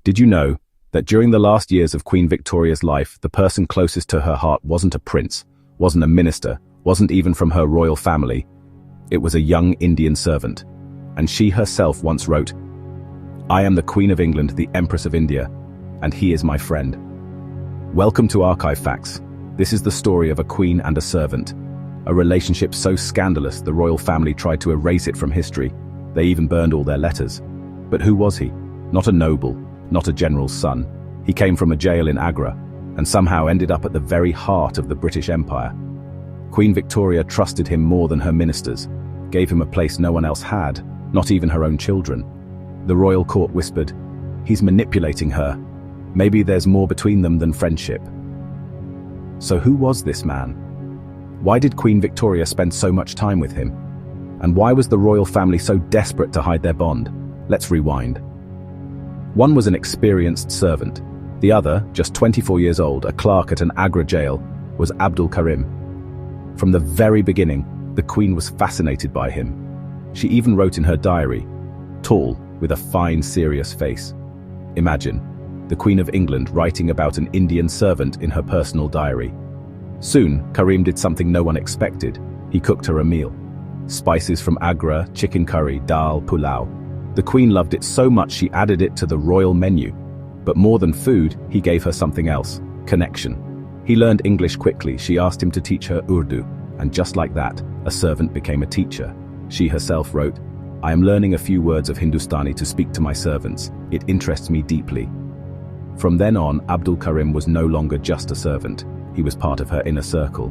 Did you know that during the last years of Queen Victoria's life, the person closest to her heart wasn't a prince, wasn't a minister, wasn't even from her royal family? It was a young Indian servant. And she herself once wrote, "I am the Queen of England, the Empress of India, and he is my friend." Welcome to Archive Facts. This is the story of a queen and a servant. A relationship so scandalous the royal family tried to erase it from history. They even burned all their letters. But who was he? Not a noble, not a general's son. He came from a jail in Agra, and somehow ended up at the very heart of the British Empire. Queen Victoria trusted him more than her ministers, gave him a place no one else had, not even her own children. The royal court whispered, "He's manipulating her. Maybe there's more between them than friendship." So who was this man? Why did Queen Victoria spend so much time with him? And why was the royal family so desperate to hide their bond? Let's rewind. One was an experienced servant. The other, just 24 years old, a clerk at an Agra jail, was Abdul Karim. From the very beginning, the Queen was fascinated by him. She even wrote in her diary, "Tall, with a fine, serious face." Imagine, the Queen of England writing about an Indian servant in her personal diary. Soon, Karim did something no one expected. He cooked her a meal. Spices from Agra, chicken curry, dal, pulao. The Queen loved it so much she added it to the royal menu. But more than food, he gave her something else: connection. He learned English quickly. She asked him to teach her Urdu, and just like that, a servant became a teacher. She herself wrote, "I am learning a few words of Hindustani to speak to my servants. It interests me deeply." From then on, Abdul Karim was no longer just a servant. He was part of her inner circle.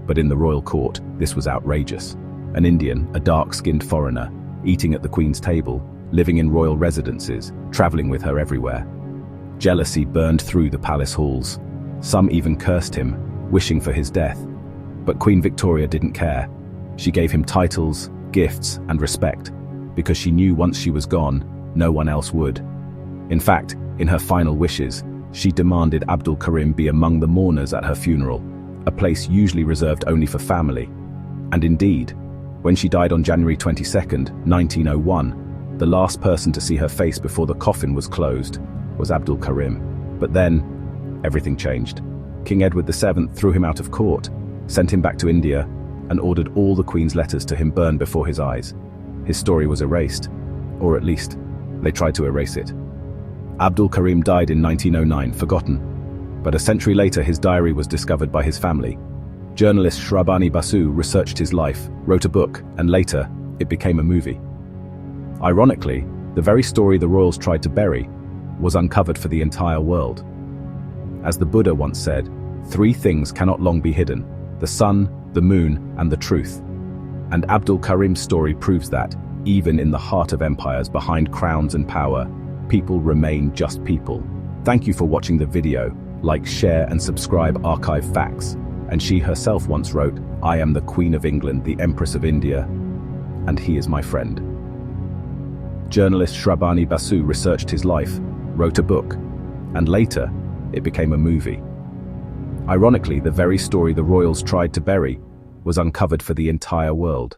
But in the royal court, this was outrageous. An Indian, a dark-skinned foreigner, eating at the Queen's table, living in royal residences, traveling with her everywhere. Jealousy burned through the palace halls. Some even cursed him, wishing for his death. But Queen Victoria didn't care. She gave him titles, gifts, and respect, because she knew once she was gone, no one else would. In fact, in her final wishes, she demanded Abdul Karim be among the mourners at her funeral, a place usually reserved only for family. And indeed, when she died on January 22nd, 1901, the last person to see her face before the coffin was closed was Abdul Karim. But then, everything changed. King Edward VII threw him out of court, sent him back to India, and ordered all the Queen's letters to him burned before his eyes. His story was erased, or at least, they tried to erase it. Abdul Karim died in 1909, forgotten. But a century later, his diary was discovered by his family. Journalist Shrabani Basu researched his life, wrote a book, and later, it became a movie. Ironically, the very story the royals tried to bury was uncovered for the entire world. As the Buddha once said, 3 things cannot long be hidden: the sun, the moon, and the truth. And Abdul Karim's story proves that, even in the heart of empires, behind crowns and power, people remain just people. Thank you for watching the video. Like, share, and subscribe Archive Facts. And she herself once wrote, "I am the Queen of England, the Empress of India, and he is my friend." Journalist Shrabani Basu researched his life, wrote a book, and later, it became a movie. Ironically, the very story the royals tried to bury was uncovered for the entire world.